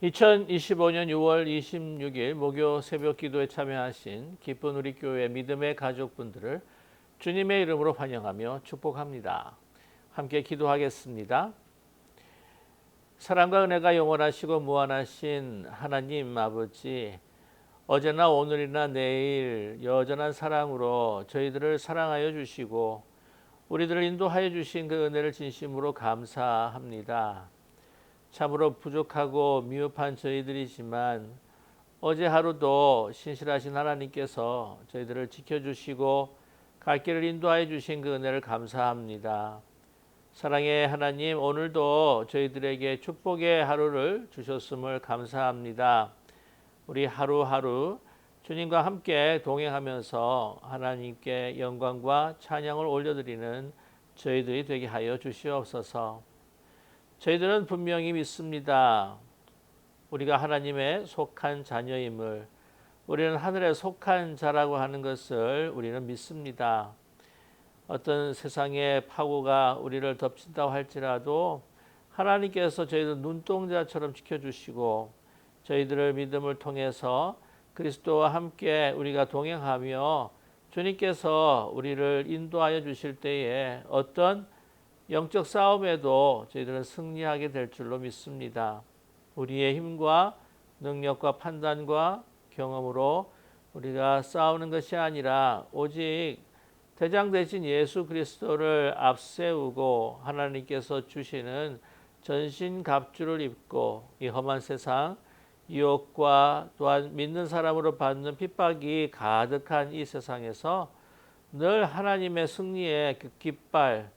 2025년 6월 26일 목요 새벽 기도에 참여하신 기쁜 우리 교회 믿음의 가족분들을 주님의 이름으로 환영하며 축복합니다. 함께 기도하겠습니다. 사랑과 은혜가 영원하시고 무한하신 하나님 아버지, 어제나 오늘이나 내일 여전한 사랑으로 저희들을 사랑하여 주시고 우리들을 인도하여 주신 그 은혜를 진심으로 감사합니다. 참으로 부족하고 미흡한 저희들이지만 어제 하루도 신실하신 하나님께서 저희들을 지켜주시고 갈 길을 인도하여 주신 그 은혜를 감사합니다. 사랑의 하나님, 오늘도 저희들에게 축복의 하루를 주셨음을 감사합니다. 우리 하루하루 주님과 함께 동행하면서 하나님께 영광과 찬양을 올려드리는 저희들이 되게 하여 주시옵소서. 저희들은 분명히 믿습니다. 우리가 하나님의 속한 자녀임을, 우리는 하늘에 속한 자라고 하는 것을 우리는 믿습니다. 어떤 세상의 파고가 우리를 덮친다고 할지라도 하나님께서 저희들 눈동자처럼 지켜주시고 저희들을 믿음을 통해서 그리스도와 함께 우리가 동행하며 주님께서 우리를 인도하여 주실 때에 어떤 영적 싸움에도 저희들은 승리하게 될 줄로 믿습니다. 우리의 힘과 능력과 판단과 경험으로 우리가 싸우는 것이 아니라 오직 대장 되신 예수 그리스도를 앞세우고 하나님께서 주시는 전신갑주를 입고 이 험한 세상 유혹과 또한 믿는 사람으로 받는 핍박이 가득한 이 세상에서 늘 하나님의 승리의 그 깃발,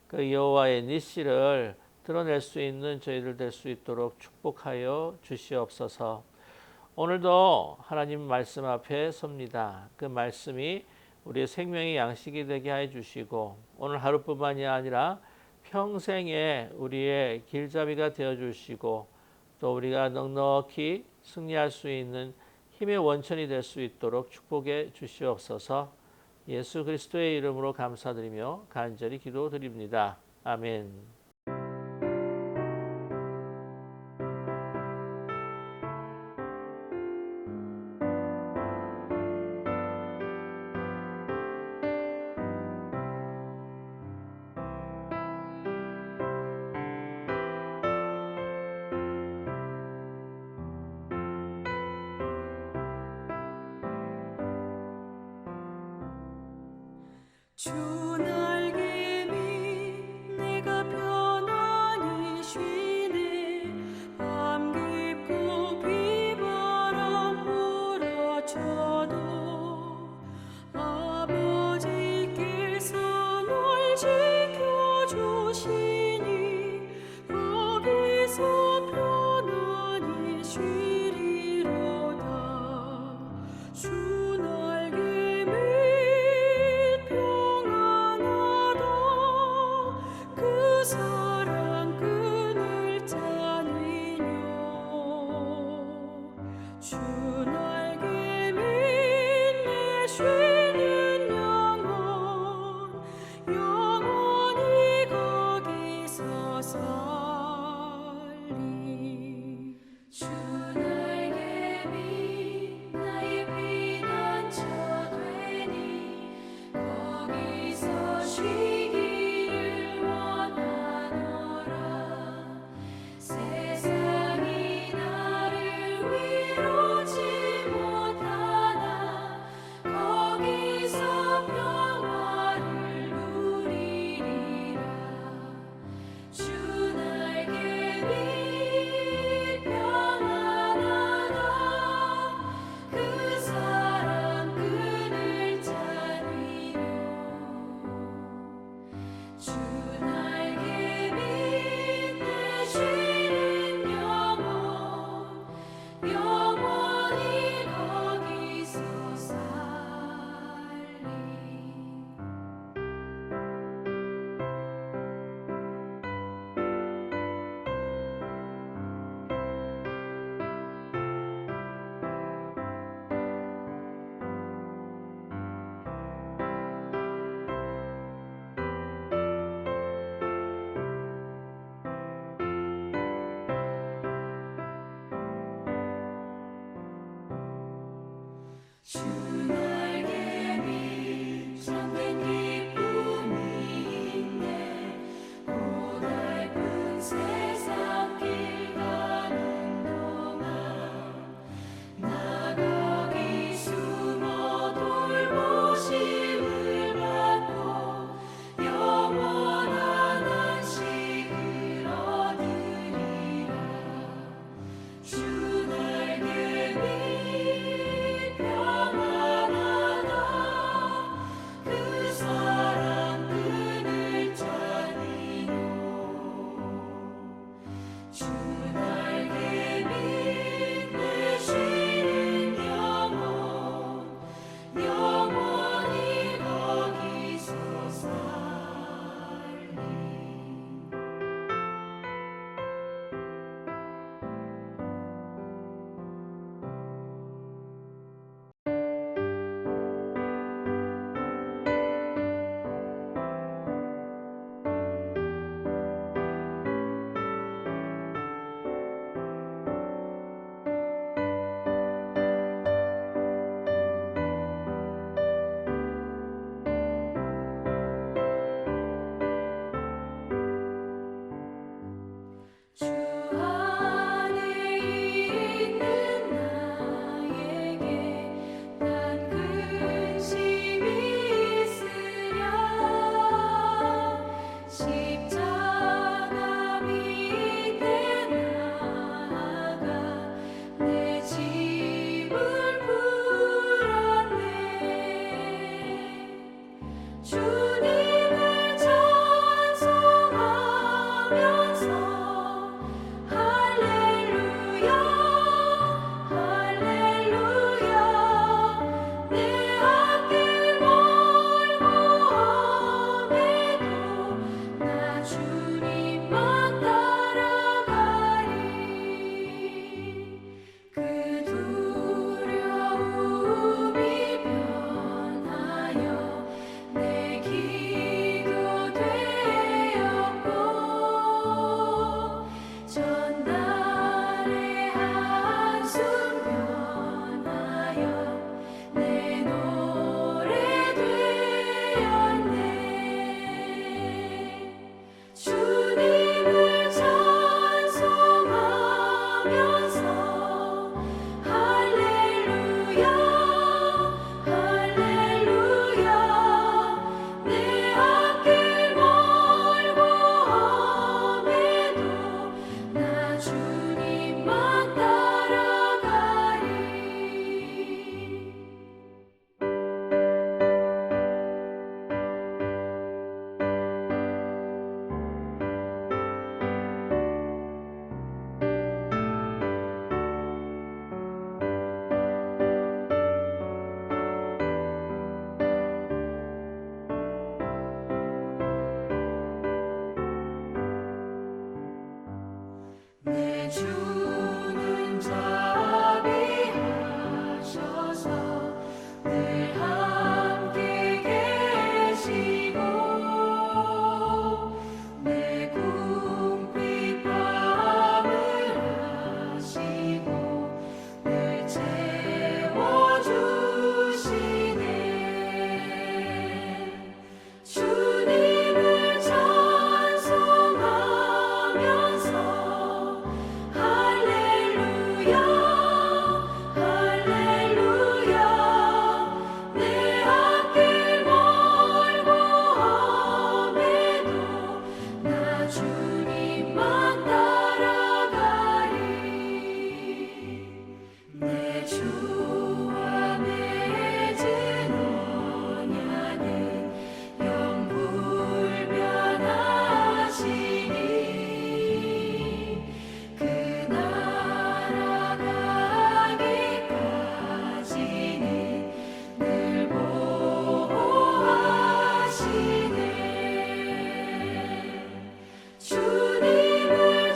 그 여호와의 니시를 드러낼 수 있는 저희들 될 수 있도록 축복하여 주시옵소서. 오늘도 하나님 말씀 앞에 섭니다. 그 말씀이 우리의 생명의 양식이 되게 해 주시고 오늘 하루뿐만이 아니라 평생에 우리의 길잡이가 되어 주시고 또 우리가 넉넉히 승리할 수 있는 힘의 원천이 될 수 있도록 축복해 주시옵소서. 예수 그리스도의 이름으로 감사드리며 간절히 기도드립니다. 아멘. 주 날개 밑 내가 편안히 쉬네. 밤 깊고 비바람 몰아쳐도 아버지께서 널 지켜주시니 거기서 편안히 쉬리로다. 주 날개 밑 평안한 내 기도 되었고 전날의 한숨 변하여 내 노래 되었네. 주님을 찬송하면서 할렐루야 할렐루야 내 앞길 멀고 험해도 나 주님만 따라가리. 내 주는 자비하셔서 늘 함께 계시고 내 궁핍 밤을 하시고 늘 채워주시네. 주님을 찬송하면서 할렐루야 할렐루야 내 앞길 멀고 험해도 나 주님만 따라가리. 내 주와 맺은 언약은 영불변하시니 그 나라 가기까지는 늘 보호하시네. 주님을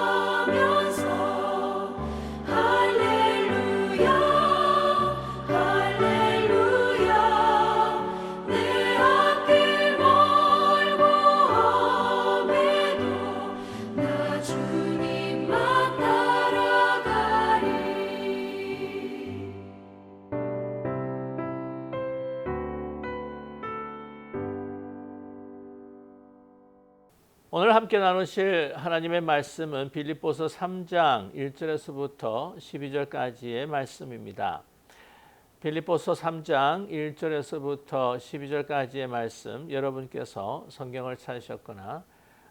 찬송하면서 할렐루야 할렐루야 내 앞길 멀고 험해도 나 주님만 따라가리. 오늘 함께 나누실 하나님의 말씀은 빌립보서 3장 1절에서부터 12절까지의 말씀입니다. 빌립보서 3장 1절에서부터 12절까지의 말씀, 여러분께서 성경을 찾으셨거나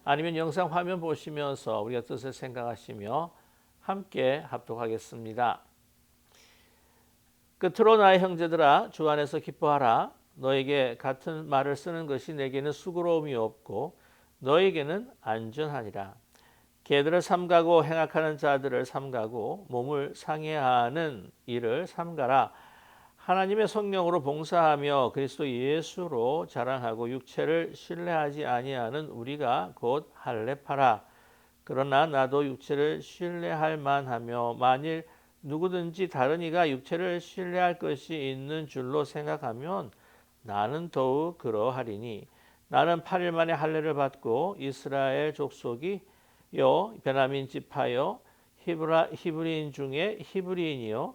아니면 영상 화면 보시면서 우리가 뜻을 생각하시며 함께 합독하겠습니다. 끝으로 나의 형제들아 주 안에서 기뻐하라. 너에게 같은 말을 쓰는 것이 내게는 수고로움이 없고 너에게는 안전하니라. 개들을 삼가고 행악하는 자들을 삼가고 몸을 상해하는 일을 삼가라. 하나님의 성령으로 봉사하며 그리스도 예수로 자랑하고 육체를 신뢰하지 아니하는 우리가 곧 할례파라. 그러나 나도 육체를 신뢰할 만하며 만일 누구든지 다른 이가 육체를 신뢰할 것이 있는 줄로 생각하면 나는 더욱 그러하리니 나는 8일 만에 할례를 받고 이스라엘 족속이요 베냐민 지파요 히브리인 중에 히브리인이요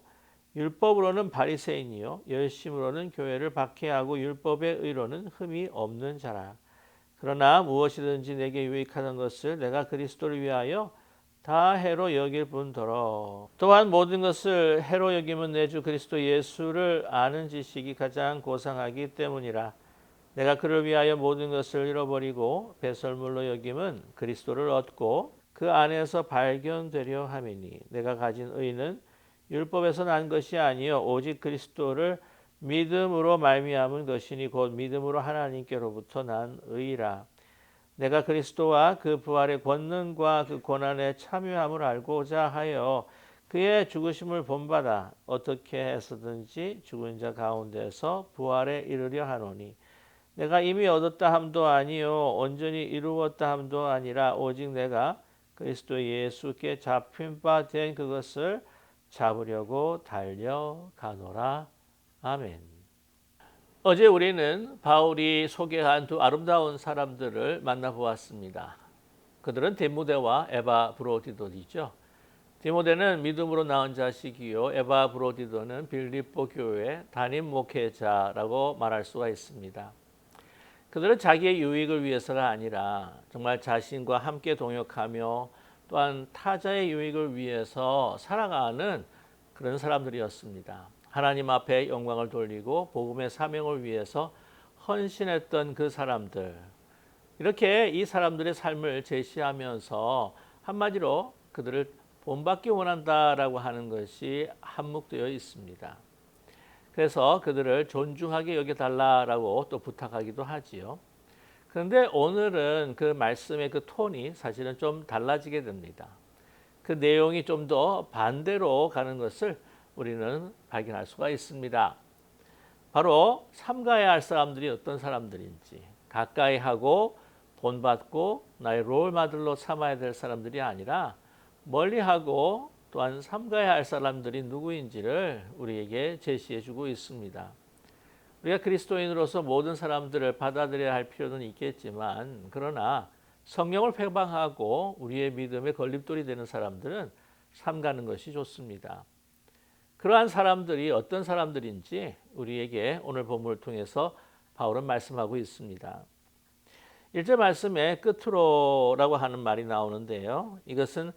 율법으로는 바리새인이요 열심으로는 교회를 박해하고 율법의 의로는 흠이 없는 자라. 그러나 무엇이든지 내게 유익하는 것을 내가 그리스도를 위하여 다 해로 여길 뿐더러 또한 모든 것을 해로 여김은 내 주 그리스도 예수를 아는 지식이 가장 고상하기 때문이라. 내가 그를 위하여 모든 것을 잃어버리고 배설물로 여김은 그리스도를 얻고 그 안에서 발견되려 함이니 내가 가진 의는 율법에서 난 것이 아니요 오직 그리스도를 믿음으로 말미암은 것이니 곧 믿음으로 하나님께로부터 난 의라. 내가 그리스도와 그 부활의 권능과 그 고난에 참여함을 알고자 하여 그의 죽으심을 본받아 어떻게 해서든지 죽은 자 가운데서 부활에 이르려 하노니 내가 이미 얻었다 함도 아니요 온전히 이루었다 함도 아니라 오직 내가 그리스도 예수께 잡힌 바 된 그것을 잡으려고 달려가노라. 아멘. 어제 우리는 바울이 소개한 두 아름다운 사람들을 만나보았습니다. 그들은 디모데와 에바브로디도이죠. 디모데는 믿음으로 낳은 자식이요, 에바브로디도는 빌립보 교회 담임 목회자라고 말할 수가 있습니다. 그들은 자기의 유익을 위해서가 아니라 정말 자신과 함께 동역하며 또한 타자의 유익을 위해서 살아가는 그런 사람들이었습니다. 하나님 앞에 영광을 돌리고 복음의 사명을 위해서 헌신했던 그 사람들, 이렇게 이 사람들의 삶을 제시하면서 한마디로 그들을 본받기 원한다라고 하는 것이 한몫되어 있습니다. 그래서 그들을 존중하게 여겨달라라고 또 부탁하기도 하지요. 그런데 오늘은 그 말씀의 그 톤이 사실은 좀 달라지게 됩니다. 그 내용이 좀 더 반대로 가는 것을 우리는 발견할 수가 있습니다. 바로 삼가야 할 사람들이 어떤 사람들인지, 가까이 하고 본받고 나의 롤모델로 삼아야 될 사람들이 아니라 멀리하고 또한 삼가야 할 사람들이 누구인지를 우리에게 제시해 주고 있습니다. 우리가 그리스도인으로서 모든 사람들을 받아들여야 할 필요는 있겠지만, 그러나 성령을 회방하고 우리의 믿음의 걸림돌이 되는 사람들은 삼가는 것이 좋습니다. 그러한 사람들이 어떤 사람들인지 우리에게 오늘 본문을 통해서 바울은 말씀하고 있습니다. 1절 말씀에 끝으로라고 하는 말이 나오는데요. 이것은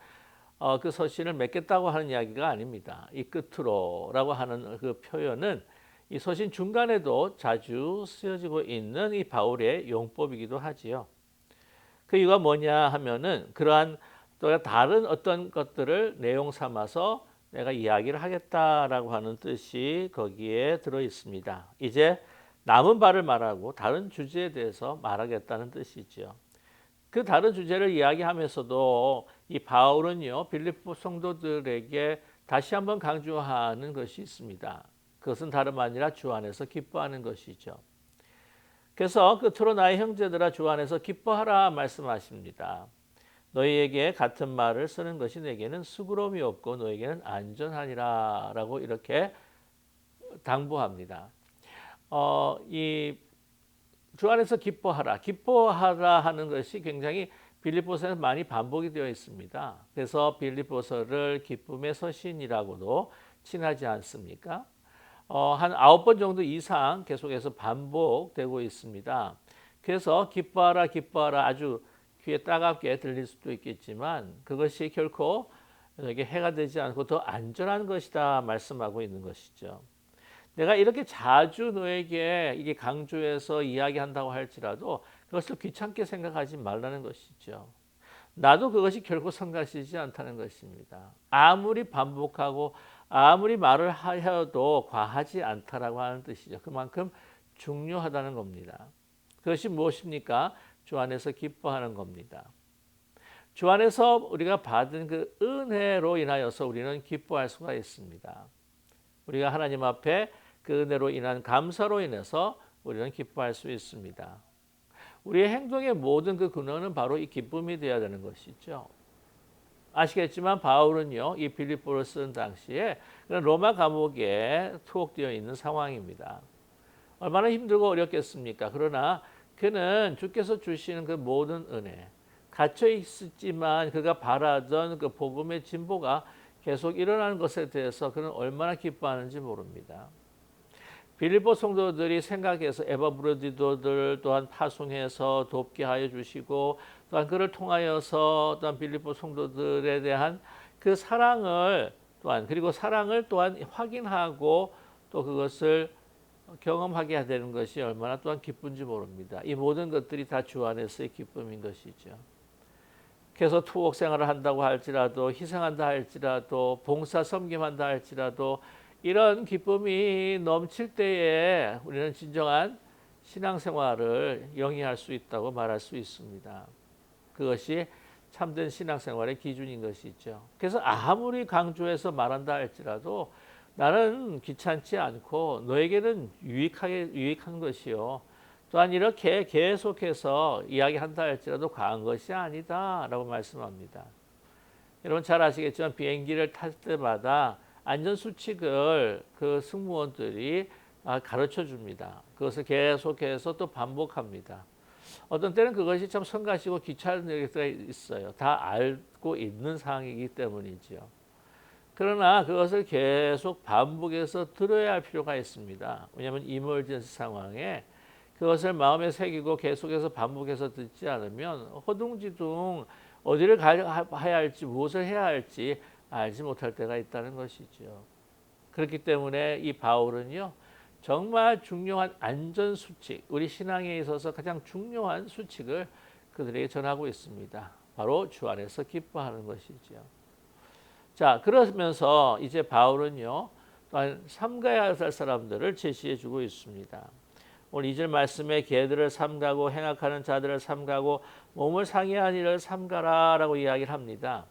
그 서신을 맺겠다고 하는 이야기가 아닙니다. 이 끝으로라고 하는 그 표현은 이 서신 중간에도 자주 쓰여지고 있는 이 바울의 용법이기도 하지요. 그 이유가 뭐냐 하면은 그러한 또 다른 어떤 것들을 내용 삼아서 내가 이야기를 하겠다라고 하는 뜻이 거기에 들어 있습니다. 이제 남은 바를 말하고 다른 주제에 대해서 말하겠다는 뜻이죠. 그 다른 주제를 이야기하면서도 이 바울은요, 빌립보 성도들에게 다시 한번 강조하는 것이 있습니다. 그것은 다름 아니라 주 안에서 기뻐하는 것이죠. 그래서 끝으로 나의 형제들아 주 안에서 기뻐하라 말씀하십니다. 너희에게 같은 말을 쓰는 것이 내게는 수고로움이 없고 너희에게는 안전하니라 라고 이렇게 당부합니다. 이 주 안에서 기뻐하라 하는 것이 굉장히 빌립보서에는 많이 반복이 되어 있습니다. 그래서 빌립보서를 기쁨의 서신이라고도 칭하지 않습니까? 한 9번 정도 이상 계속해서 반복되고 있습니다. 그래서 기뻐하라 아주 귀에 따갑게 들릴 수도 있겠지만 그것이 결코 너에게 해가 되지 않고 더 안전한 것이다 말씀하고 있는 것이죠. 내가 이렇게 자주 너에게 이게 강조해서 이야기한다고 할지라도 그것을 귀찮게 생각하지 말라는 것이죠. 나도 그것이 결코 성가시지 않다는 것입니다. 아무리 반복하고 아무리 말을 하여도 과하지 않다라고 하는 뜻이죠. 그만큼 중요하다는 겁니다. 그것이 무엇입니까? 주 안에서 기뻐하는 겁니다. 주 안에서 우리가 받은 그 은혜로 인하여서 우리는 기뻐할 수가 있습니다. 우리가 하나님 앞에 그 은혜로 인한 감사로 인해서 우리는 기뻐할 수 있습니다. 우리의 행동의 모든 그 근원은 바로 이 기쁨이 되어야 되는 것이죠. 아시겠지만 바울은요, 이 빌립보를 쓴 당시에 로마 감옥에 투옥되어 있는 상황입니다. 얼마나 힘들고 어렵겠습니까? 그러나 그는 주께서 주시는 그 모든 은혜, 갇혀 있었지만 그가 바라던 그 복음의 진보가 계속 일어나는 것에 대해서 그는 얼마나 기뻐하는지 모릅니다. 빌립보 성도들이 생각해서 에바브로디도들 또한 파송해서 돕게 하여 주시고 또한 그를 통하여서 또한 빌립보 성도들에 대한 그 사랑을 또한 그리고 사랑을 또한 확인하고 또 그것을 경험하게 해야 되는 것이 얼마나 또한 기쁜지 모릅니다. 이 모든 것들이 다 주 안에서의 기쁨인 것이죠. 그래서 투옥 생활을 한다고 할지라도 희생한다 할지라도 봉사 섬김한다 할지라도 이런 기쁨이 넘칠 때에 우리는 진정한 신앙생활을 영위할 수 있다고 말할 수 있습니다. 그것이 참된 신앙생활의 기준인 것이죠. 그래서 아무리 강조해서 말한다 할지라도 나는 귀찮지 않고 너에게는 유익한 것이요. 또한 이렇게 계속해서 이야기한다 할지라도 과한 것이 아니다 라고 말씀합니다. 여러분 잘 아시겠지만 비행기를 탈 때마다 안전수칙을 그 승무원들이 가르쳐 줍니다. 그것을 계속해서 또 반복합니다. 어떤 때는 그것이 참 성가시고 귀찮은 때가 있어요. 다 알고 있는 상황이기 때문이죠. 그러나 그것을 계속 반복해서 들어야 할 필요가 있습니다. 왜냐하면 이머전시 상황에 그것을 마음에 새기고 계속해서 반복해서 듣지 않으면 허둥지둥 어디를 가야 할지 무엇을 해야 할지 알지 못할 때가 있다는 것이죠. 그렇기 때문에 이 바울은요, 정말 중요한 안전 수칙, 우리 신앙에 있어서 가장 중요한 수칙을 그들에게 전하고 있습니다. 바로 주 안에서 기뻐하는 것이죠. 자, 그러면서 이제 바울은요, 또한 삼가야 할 사람들을 제시해 주고 있습니다. 오늘 2절 말씀에 개들을 삼가고 행악하는 자들을 삼가고 몸을 상해한 이를 삼가라라고 이야기를 합니다.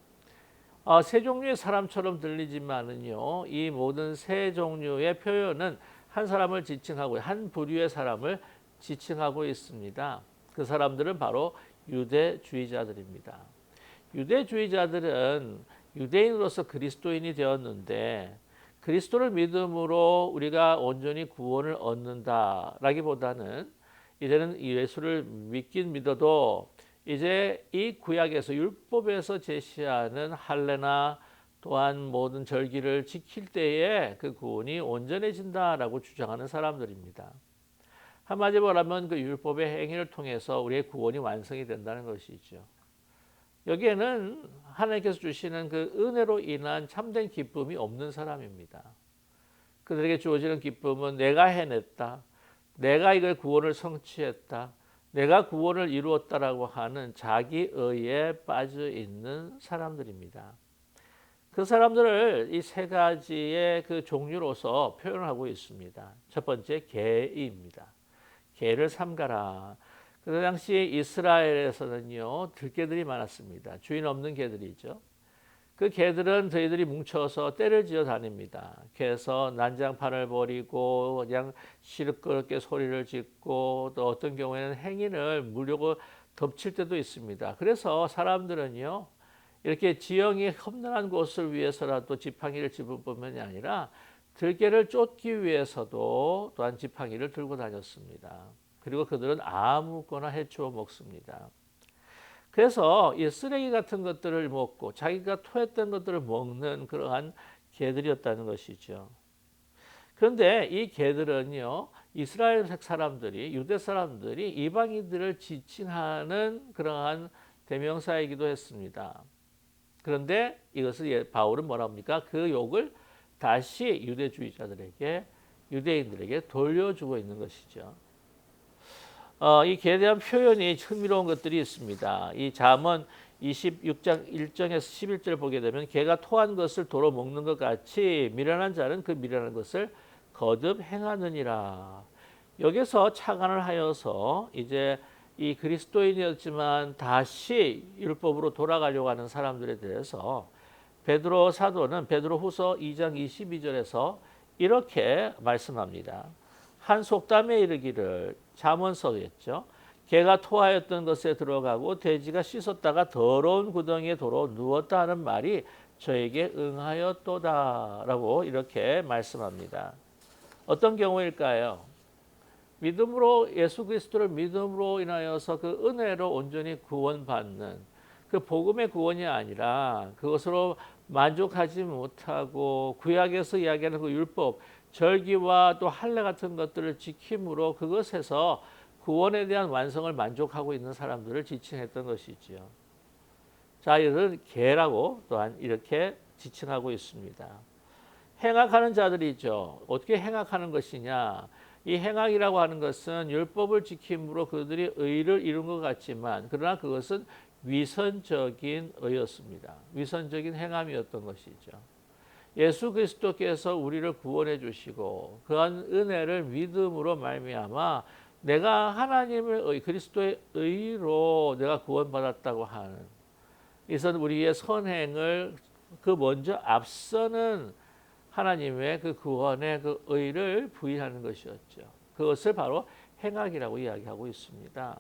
세 종류의 사람처럼 들리지만은요, 이 모든 세 종류의 표현은 한 사람을 지칭하고 한 부류의 사람을 지칭하고 있습니다. 그 사람들은 바로 유대주의자들입니다. 유대주의자들은 유대인으로서 그리스도인이 되었는데 그리스도를 믿음으로 우리가 온전히 구원을 얻는다라기보다는 이제는 예수를 믿긴 믿어도 이제 이 구약에서 율법에서 제시하는 할례나 또한 모든 절기를 지킬 때에 그 구원이 온전해진다라고 주장하는 사람들입니다. 한마디로 말하면 그 율법의 행위를 통해서 우리의 구원이 완성이 된다는 것이죠. 여기에는 하나님께서 주시는 그 은혜로 인한 참된 기쁨이 없는 사람입니다. 그들에게 주어지는 기쁨은 내가 해냈다, 내가 이걸 구원을 성취했다, 내가 구원을 이루었다라고 하는 자기의에 빠져 있는 사람들입니다. 그 사람들을 이 세 가지의 그 종류로서 표현하고 있습니다. 첫 번째, 개입니다. 개를 삼가라. 그 당시 이스라엘에서는요, 들개들이 많았습니다. 주인 없는 개들이죠. 그 개들은 저희들이 뭉쳐서 떼를 지어 다닙니다. 그래서 난장판을 벌이고 그냥 시끄럽게 소리를 짓고 또 어떤 경우에는 행인을 물려고 덮칠 때도 있습니다. 그래서 사람들은요, 이렇게 지형이 험난한 곳을 위해서라도 지팡이를 집을 뿐만이 아니라 들개를 쫓기 위해서도 또한 지팡이를 들고 다녔습니다. 그리고 그들은 아무거나 해치워 먹습니다. 그래서 이 쓰레기 같은 것들을 먹고 자기가 토했던 것들을 먹는 그러한 개들이었다는 것이죠. 그런데 이 개들은요, 이스라엘 사람들이, 유대 사람들이 이방인들을 지칭하는 그러한 대명사이기도 했습니다. 그런데 이것을 바울은 뭐라 합니까? 그 욕을 다시 유대주의자들에게, 유대인들에게 돌려주고 있는 것이죠. 이 개에 대한 표현이 흥미로운 것들이 있습니다. 이 잠언 26장 1절에서 11절 보게 되면 개가 토한 것을 도로 먹는 것 같이 미련한 자는 그 미련한 것을 거듭 행하느니라. 여기서 착안을 하여서 이제 이 그리스도인이었지만 다시 율법으로 돌아가려고 하는 사람들에 대해서 베드로 사도는 베드로후서 2장 22절에서 이렇게 말씀합니다. 한 속담에 이르기를, 잠언서겠죠. 개가 토하였던 것에 들어가고 돼지가 씻었다가 더러운 구덩이에 도로 누웠다 하는 말이 저에게 응하였도다라고 이렇게 말씀합니다. 어떤 경우일까요? 믿음으로 예수 그리스도를 믿음으로 인하여서 그 은혜로 온전히 구원받는 그 복음의 구원이 아니라 그것으로 만족하지 못하고 구약에서 이야기하는 그 율법, 절기와 또 할례 같은 것들을 지킴으로 그것에서 구원에 대한 완성을 만족하고 있는 사람들을 지칭했던 것이지요. 자, 이들은 개라고 또한 이렇게 지칭하고 있습니다. 행악하는 자들이죠. 어떻게 행악하는 것이냐? 이 행악이라고 하는 것은 율법을 지킴으로 그들이 의를 이룬 것 같지만 그러나 그것은 위선적인 의였습니다. 위선적인 행함이었던 것이죠. 예수 그리스도께서 우리를 구원해 주시고 그한 은혜를 믿음으로 말미암아 내가 하나님의 의, 그리스도의 의로 내가 구원받았다고 하는 이선 우리의 선행을 그 먼저 앞서는 하나님의 그 구원의 그 의를 부인하는 것이었죠. 그것을 바로 행악이라고 이야기하고 있습니다.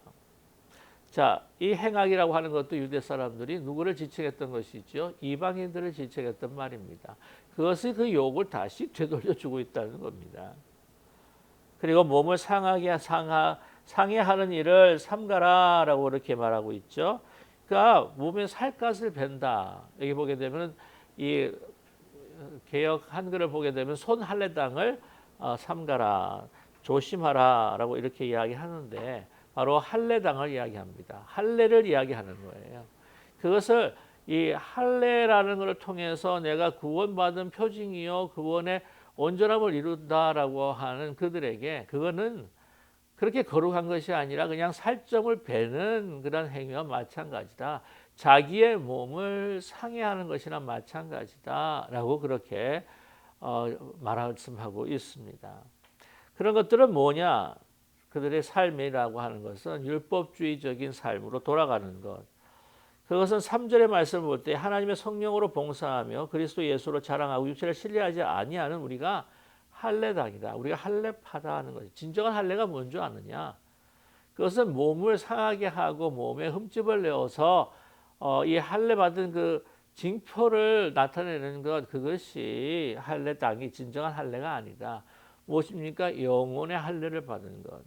자, 이 행악이라고 하는 것도 유대 사람들이 누구를 지칭했던 것이죠? 이방인들을 지칭했던 말입니다. 그것이 그 욕을 다시 되돌려주고 있다는 겁니다. 그리고 몸을 상해하는 일을 삼가라라고 이렇게 말하고 있죠. 그러니까 몸에 살갗을 벤다. 여기 보게 되면 이 개역 한글을 보게 되면 손 할례당을 삼가라, 조심하라라고 이렇게 이야기하는데 바로 할례당을 이야기합니다. 할례를 이야기하는 거예요. 그것을 이 할례라는 것을 통해서 내가 구원받은 표징이요 구원의 온전함을 이룬다라고 하는 그들에게 그거는 그렇게 거룩한 것이 아니라 그냥 살점을 베는 그런 행위와 마찬가지다. 자기의 몸을 상해하는 것이나 마찬가지다라고 그렇게 말씀하고 있습니다. 그런 것들은 뭐냐? 그들의 삶이라고 하는 것은 율법주의적인 삶으로 돌아가는 것. 그것은 3절의 말씀을 볼 때 하나님의 성령으로 봉사하며 그리스도 예수로 자랑하고 육체를 신뢰하지 아니하는 우리가 할례당이다. 우리가 할례파다 하는 거지. 진정한 할례가 뭔지 아느냐? 그것은 몸을 상하게 하고 몸에 흠집을 내어서 이 할례 받은 그 징표를 나타내는 것, 그것이 할례당이 진정한 할례가 아니다. 무엇입니까? 영혼의 할례를 받은 것.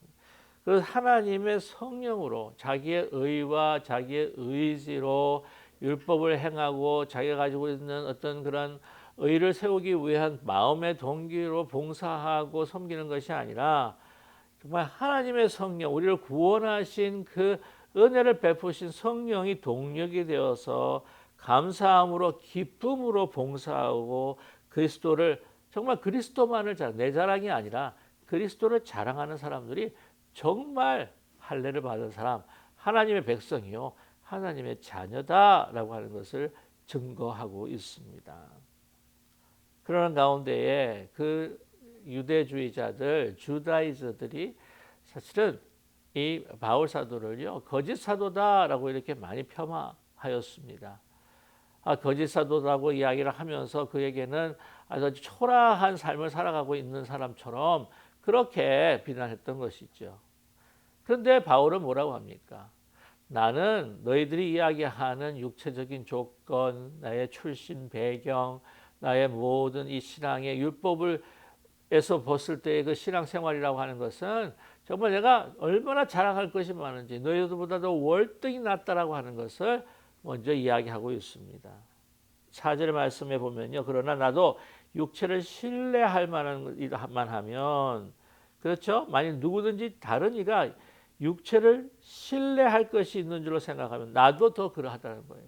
그 하나님의 성령으로 자기의 의와 자기의 의지로 율법을 행하고 자기가 가지고 있는 어떤 그런 의를 세우기 위한 마음의 동기로 봉사하고 섬기는 것이 아니라 정말 하나님의 성령, 우리를 구원하신 그 은혜를 베푸신 성령이 동력이 되어서 감사함으로 기쁨으로 봉사하고 그리스도를 정말 그리스도만을 내 자랑이 아니라 그리스도를 자랑하는 사람들이 정말 할례를 받은 사람, 하나님의 백성이요 하나님의 자녀다라고 하는 것을 증거하고 있습니다. 그러는 가운데에 그 유대주의자들, 주다이저들이 사실은 이 바울 사도를요 거짓 사도다라고 이렇게 많이 폄하하였습니다. 거짓 사도라고 이야기를 하면서 그에게는 아주 초라한 삶을 살아가고 있는 사람처럼 그렇게 비난했던 것이죠. 그런데 바울은 뭐라고 합니까? 나는 너희들이 이야기하는 육체적인 조건, 나의 출신 배경, 나의 모든 이 신앙의 율법에서 봤을 때의 그 신앙생활이라고 하는 것은 정말 내가 얼마나 자랑할 것이 많은지 너희들보다도 월등히 낫다라고 하는 것을 먼저 이야기하고 있습니다. 4절의 말씀에 보면요. 그러나 나도 육체를 신뢰할 만한 일만 하면 그렇죠? 만약 누구든지 다른 이가 육체를 신뢰할 것이 있는 줄로 생각하면 나도 더 그러하다는 거예요.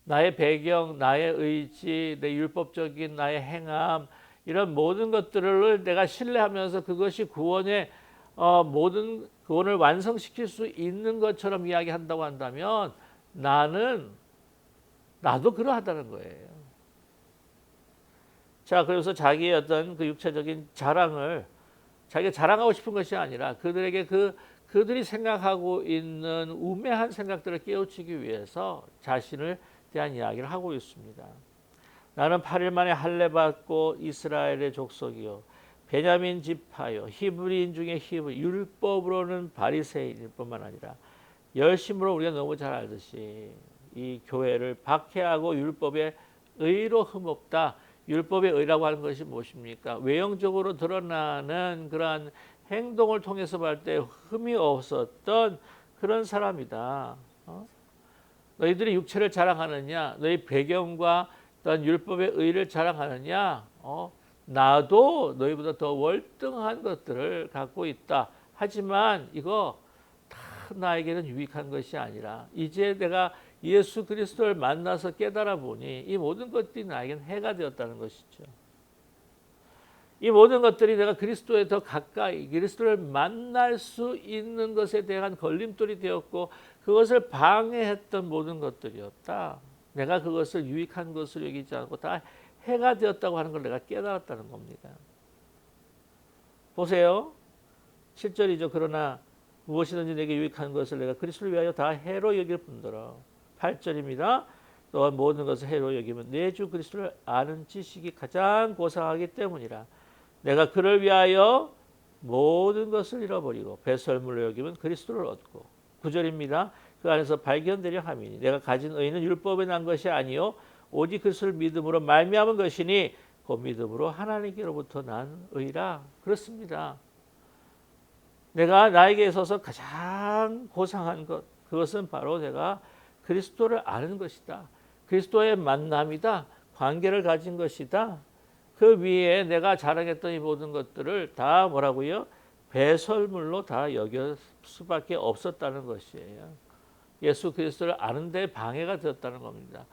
나의 배경, 나의 의지, 내 율법적인 나의 행함 이런 모든 것들을 내가 신뢰하면서 그것이 구원의 모든 구원을 완성시킬 수 있는 것처럼 이야기한다고 한다면 나도 그러하다는 거예요. 자, 그래서 자기의 어떤 그 육체적인 자랑을 자기가 자랑하고 싶은 것이 아니라 그들에게 그들이 생각하고 있는 우매한 생각들을 깨우치기 위해서 자신을 대한 이야기를 하고 있습니다. 나는 8일 만에 할례 받고 이스라엘의 족속이요 베냐민 지파요 히브리인 중에 히브리 율법으로는 바리새인일 뿐만 아니라 열심으로 우리가 너무 잘 알듯이 이 교회를 박해하고 율법의 의로 흠없다. 율법의 의라고 하는 것이 무엇입니까? 외형적으로 드러나는 그러한 행동을 통해서 볼 때 흠이 없었던 그런 사람이다. 너희들이 육체를 자랑하느냐? 너희 배경과 어떤 율법의 의를 자랑하느냐? 나도 너희보다 더 월등한 것들을 갖고 있다. 하지만 이거 다 나에게는 유익한 것이 아니라 이제 내가 예수 그리스도를 만나서 깨달아 보니 이 모든 것들이 나에게는 해가 되었다는 것이죠. 이 모든 것들이 내가 그리스도에 더 가까이 그리스도를 만날 수 있는 것에 대한 걸림돌이 되었고 그것을 방해했던 모든 것들이었다. 내가 그것을 유익한 것으로 여기지 않고 다 해가 되었다고 하는 걸 내가 깨달았다는 겁니다. 보세요. 7절이죠. 그러나 무엇이든지 내게 유익한 것을 내가 그리스도를 위하여 다 해로 여길 뿐더러 8절입니다. 또한 모든 것을 해로 여기면 내 주 그리스도를 아는 지식이 가장 고상하기 때문이라. 내가 그를 위하여 모든 것을 잃어버리고 배설물로 여기면 그리스도를 얻고 9절입니다. 그 안에서 발견되려 함이니 내가 가진 의는 율법에 난 것이 아니요 오직 그리스도를 믿음으로 말미암은 것이니 그 믿음으로 하나님께로부터 난 의라. 그렇습니다. 내가 나에게 있어서 가장 고상한 것, 그것은 바로 내가 그리스도를 아는 것이다. 그리스도의 만남이다. 관계를 가진 것이다. 그 위에 내가 자랑했던 이 모든 것들을 다 뭐라고요? 배설물로 다 여길 수밖에 없었다는 것이에요. 예수 그리스도를 아는 데 방해가 되었다는 겁니다.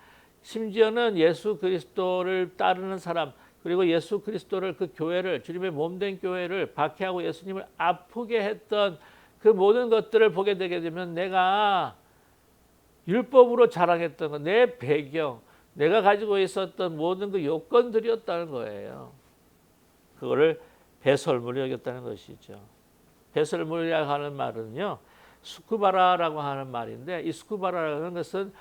심지어는 예수 그리스도를 따르는 사람, 그리고 예수 그리스도를, 그 교회를, 주님의 몸된 교회를 박해하고 예수님을 아프게 했던 그 모든 것들을 보게 되게 되면 내가 율법으로 자랑했던 것, 내 배경, 내가 가지고 있었던 모든 그 요건들이었다는 거예요. 그거를 배설물이 여겼다는 것이죠. 배설물이라고 하는 말은요, 스쿠바라라고 하는 말인데, 이 스쿠바라라는 것은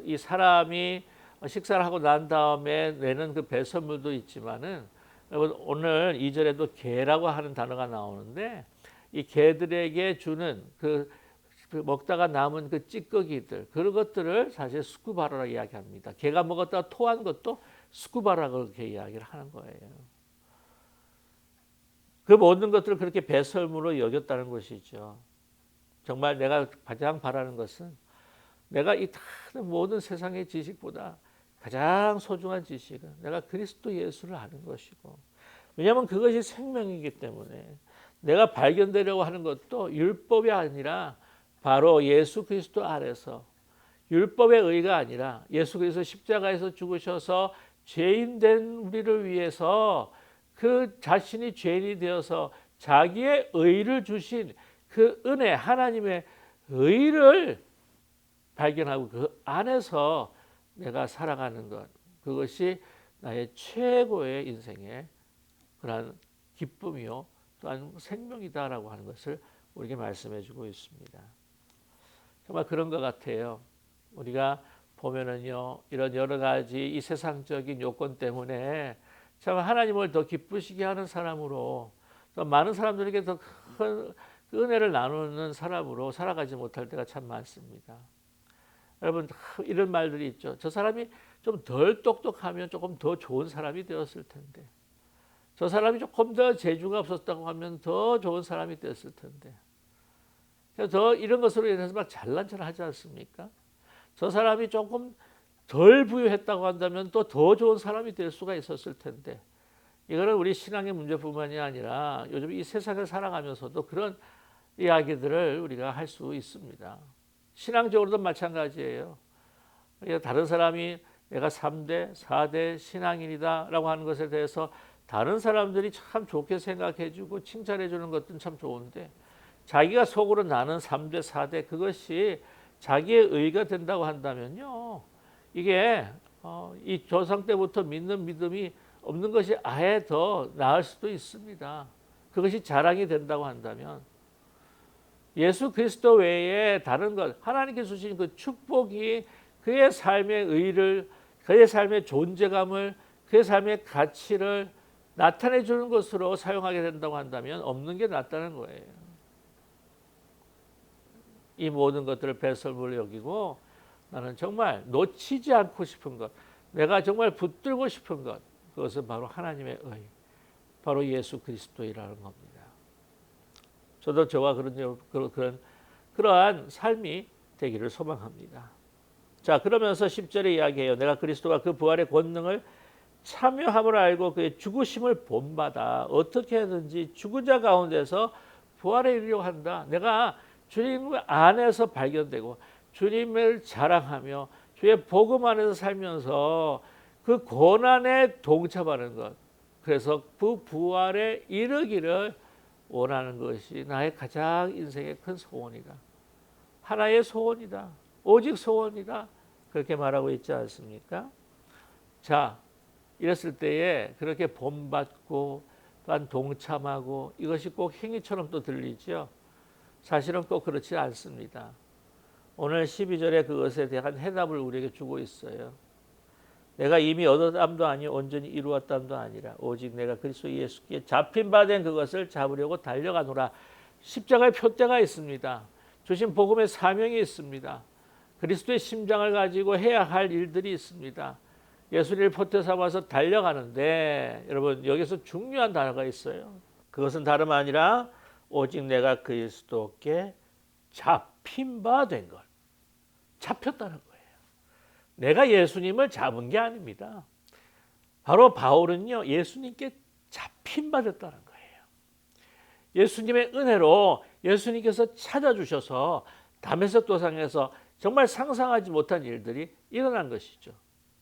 이 사람이 식사를 하고 난 다음에 내는 그 배설물도 있지만은, 여러분 오늘 2절에도 개라고 하는 단어가 나오는데, 이 개들에게 주는 그 먹다가 남은 그 찌꺼기들, 그런 것들을 사실 스쿠바라라고 이야기합니다. 개가 먹었다가 토한 것도 스쿠바라고 그렇게 이야기를 하는 거예요. 그 모든 것들을 그렇게 배설물로 여겼다는 것이죠. 정말 내가 가장 바라는 것은 내가 이 다른 모든 세상의 지식보다 가장 소중한 지식은 내가 그리스도 예수를 아는 것이고, 왜냐하면 그것이 생명이기 때문에 내가 발견되려고 하는 것도 율법이 아니라 바로 예수 그리스도 안에서, 율법의 의가 아니라 예수 그리스도 십자가에서 죽으셔서 죄인 된 우리를 위해서 그 자신이 죄인이 되어서 자기의 의를 주신 그 은혜, 하나님의 의를 발견하고 그 안에서 내가 살아가는 것, 그것이 나의 최고의 인생의 그러한 기쁨이요 또한 생명이다라고 하는 것을 우리에게 말씀해 주고 있습니다. 정말 그런 것 같아요. 우리가 보면은요, 이런 여러 가지 이 세상적인 요건 때문에 참 하나님을 더 기쁘시게 하는 사람으로, 또 많은 사람들에게 더 큰 은혜를 나누는 사람으로 살아가지 못할 때가 참 많습니다. 여러분 이런 말들이 있죠. 저 사람이 좀 덜 똑똑하면 조금 더 좋은 사람이 되었을 텐데, 저 사람이 조금 더 재주가 없었다고 하면 더 좋은 사람이 되었을 텐데, 더 이런 것으로 인해서 막 잘난 척을 하지 않습니까? 저 사람이 조금 덜 부유했다고 한다면 또 더 좋은 사람이 될 수가 있었을 텐데, 이거는 우리 신앙의 문제뿐만이 아니라 요즘 이 세상을 살아가면서도 그런 이야기들을 우리가 할 수 있습니다. 신앙적으로도 마찬가지예요. 다른 사람이 내가 3대, 4대 신앙인이다 라고 하는 것에 대해서 다른 사람들이 참 좋게 생각해 주고 칭찬해 주는 것은 참 좋은데, 자기가 속으로 나는 3대, 4대 그것이 자기의 의가 된다고 한다면요, 이게 이 조상 때부터 믿는 믿음이 없는 것이 아예 더 나을 수도 있습니다. 그것이 자랑이 된다고 한다면 예수 그리스도 외에 다른 것, 하나님께 주신 그 축복이 그의 삶의 의를, 그의 삶의 존재감을, 그의 삶의 가치를 나타내 주는 것으로 사용하게 된다고 한다면 없는 게 낫다는 거예요. 이 모든 것들을 배설물로 여기고 나는 정말 놓치지 않고 싶은 것, 내가 정말 붙들고 싶은 것, 그것은 바로 하나님의 의, 바로 예수 그리스도이라는 겁니다. 저도 저와 그러한 삶이 되기를 소망합니다. 자, 그러면서 10절에 이야기해요. 내가 그리스도가 그 부활의 권능을 참여함을 알고 그의 죽으심을 본받아 어떻게 하든지 죽은 자 가운데서 부활에 이르려고 한다. 내가 주님 안에서 발견되고 주님을 자랑하며 주의 복음 안에서 살면서 그 고난에 동참하는 것, 그래서 그 부활에 이르기를 원하는 것이 나의 가장 인생의 큰 소원이다. 하나의 소원이다. 오직 소원이다. 그렇게 말하고 있지 않습니까? 자, 이랬을 때에 그렇게 본받고 또한 동참하고 이것이 꼭 행위처럼 또 들리죠. 사실은 꼭 그렇지 않습니다. 오늘 12절에 그것에 대한 해답을 우리에게 주고 있어요. 내가 이미 얻었담도 아니요 온전히 이루었담도 아니라 오직 내가 그리스도 예수께 잡힌 바 된 그것을 잡으려고 달려가노라. 십자가의 표대가 있습니다. 주신 복음의 사명이 있습니다. 그리스도의 심장을 가지고 해야 할 일들이 있습니다. 예수를 포대 삼아서 달려가는데 여러분 여기서 중요한 단어가 있어요. 그것은 다름 아니라 오직 내가 그리스도께 잡힌 바 된 걸. 잡혔다는 거예요. 내가 예수님을 잡은 게 아닙니다. 바로 바울은요, 예수님께 잡힌 바 됐다는 거예요. 예수님의 은혜로 예수님께서 찾아주셔서 다메섹 도상에서 정말 상상하지 못한 일들이 일어난 것이죠.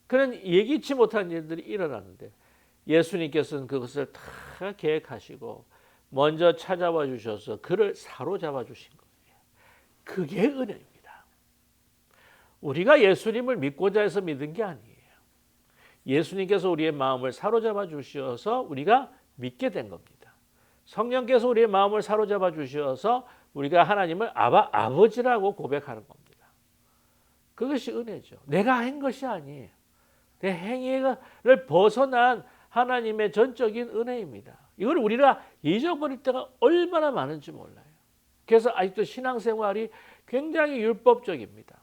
그런 예기치 못한 일들이 일어났는데 예수님께서는 그것을 다 계획하시고 먼저 찾아와 주셔서 그를 사로잡아 주신 거예요. 그게 은혜입니다. 우리가 예수님을 믿고자 해서 믿은 게 아니에요. 예수님께서 우리의 마음을 사로잡아 주셔서 우리가 믿게 된 겁니다. 성령께서 우리의 마음을 사로잡아 주셔서 우리가 하나님을 아버지라고 고백하는 겁니다. 그것이 은혜죠. 내가 한 것이 아니에요. 내 행위를 벗어난 하나님의 전적인 은혜입니다. 이걸 우리가 잊어버릴 때가 얼마나 많은지 몰라요. 그래서 아직도 신앙생활이 굉장히 율법적입니다.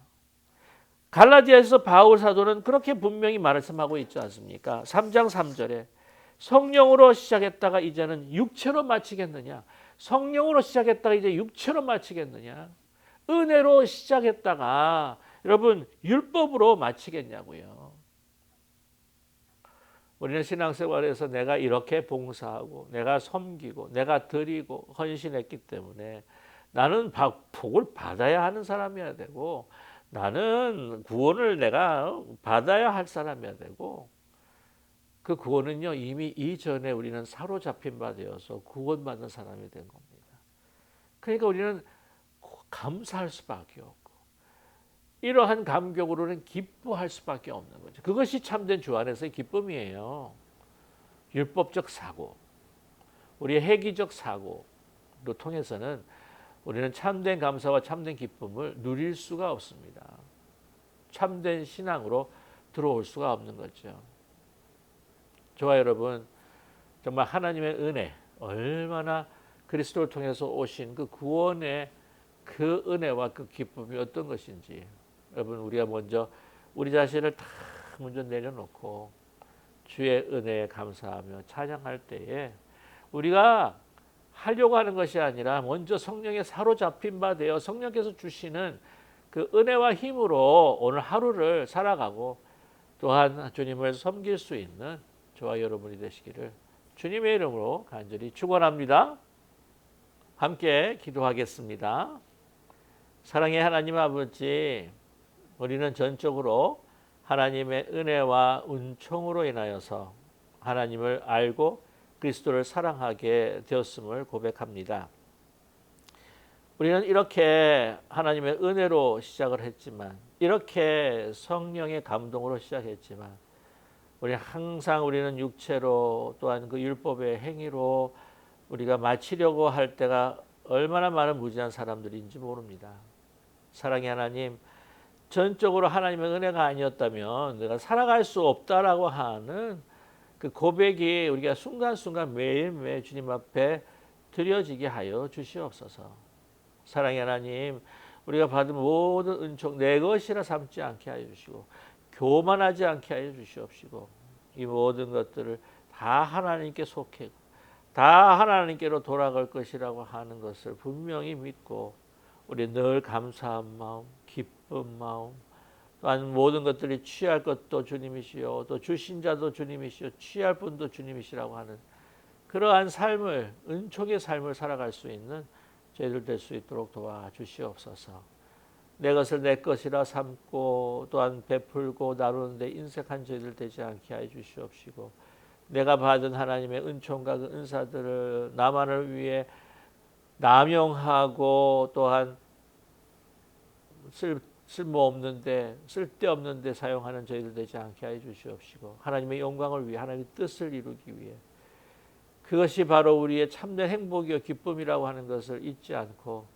갈라디아에서 바울 사도는 그렇게 분명히 말씀하고 있지 않습니까? 3장 3절에 성령으로 시작했다가 이제는 육체로 마치겠느냐? 성령으로 시작했다가 이제 육체로 마치겠느냐? 은혜로 시작했다가 여러분 율법으로 마치겠냐고요. 우리는 신앙생활에서 내가 이렇게 봉사하고 내가 섬기고 내가 드리고 헌신했기 때문에 나는 복을 받아야 하는 사람이어야 되고 나는 구원을 내가 받아야 할 사람이어야 되고 그 구원은요 이미 이전에 우리는 사로잡힌 바 되어서 구원받는 사람이 된 겁니다. 그러니까 우리는 감사할 수밖에 없고 이러한 감격으로는 기뻐할 수밖에 없는 거죠. 그것이 참된 주 안에서의 기쁨이에요. 율법적 사고, 우리의 획기적 사고로 통해서는 우리는 참된 감사와 참된 기쁨을 누릴 수가 없습니다. 참된 신앙으로 들어올 수가 없는 거죠. 저와 여러분, 정말 하나님의 은혜, 얼마나 그리스도를 통해서 오신 그 구원의 그 은혜와 그 기쁨이 어떤 것인지 여러분 우리가 먼저 우리 자신을 다 먼저 내려놓고 주의 은혜에 감사하며 찬양할 때에 우리가 하려고 하는 것이 아니라 먼저 성령에 사로잡힌 바 되어 성령께서 주시는 그 은혜와 힘으로 오늘 하루를 살아가고 또한 주님을 섬길 수 있는 저와 여러분이 되시기를 주님의 이름으로 간절히 축원합니다. 함께 기도하겠습니다. 사랑의 하나님 아버지, 우리는 전적으로 하나님의 은혜와 은총으로 인하여서 하나님을 알고 그리스도를 사랑하게 되었음을 고백합니다. 우리는 이렇게 하나님의 은혜로 시작을 했지만 이렇게 성령의 감동으로 시작했지만 우리는 육체로 또한 그 율법의 행위로 우리가 마치려고 할 때가 얼마나 많은 무지한 사람들인지 모릅니다. 사랑의 하나님, 전적으로 하나님의 은혜가 아니었다면 내가 살아갈 수 없다라고 하는 그 고백이 우리가 순간순간 매일매일 주님 앞에 드려지게 하여 주시옵소서. 사랑의 하나님, 우리가 받은 모든 은총 내 것이라 삼지 않게 하여 주시고 교만하지 않게 하여 주시옵시고 이 모든 것들을 다 하나님께 속해 다 하나님께로 돌아갈 것이라고 하는 것을 분명히 믿고 우리 늘 감사한 마음, 기쁜 마음, 또한 모든 것들이 취할 것도 주님이시요 또 주신 자도 주님이시요 취할 분도 주님이시라고 하는 그러한 삶을 은총의 삶을 살아갈 수 있는 저희들 될 수 있도록 도와주시옵소서. 내 것을 내 것이라 삼고 또한 베풀고 나누는데 인색한 저희들 되지 않게 해 주시옵시고 내가 받은 하나님의 은총과 그 은사들을 나만을 위해 남용하고 또한 쓸모없는데 쓸데없는데 사용하는 저희들 되지 않게 해 주시옵시고 하나님의 영광을 위해 하나님의 뜻을 이루기 위해 그것이 바로 우리의 참된 행복이요 기쁨이라고 하는 것을 잊지 않고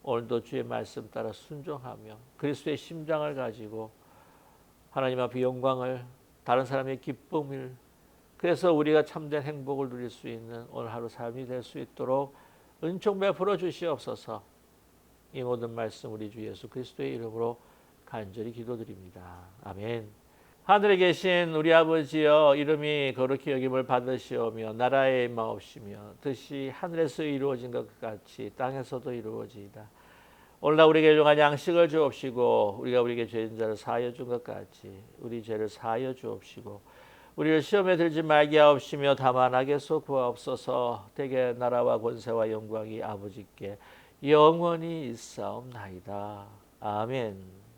오늘도 주의 말씀 따라 순종하며 그리스도의 심장을 가지고 하나님 앞에 영광을 다른 사람의 기쁨을 그래서 우리가 참된 행복을 누릴 수 있는 오늘 하루 삶이 될 수 있도록 은총 베풀어 주시옵소서. 이 모든 말씀 우리 주 예수 그리스도의 이름으로 간절히 기도드립니다. 아멘. 하늘에 계신 우리 아버지여, 이름이 거룩히 여김을 받으시오며 나라의 임하옵시며 뜻이 하늘에서 이루어진 것 같이 땅에서도 이루어지이다. 오늘날 우리에게 일용할 양식을 주옵시고 우리가 우리에게 죄진 자를 사하여 준 것 같이 우리 죄를 사하여 주옵시고 우리를 시험에 들지 말게 하옵시며 다만 악에서 구하옵소서. 대개 나라와 권세와 영광이 아버지께 영원히 있사옵나이다. 아멘.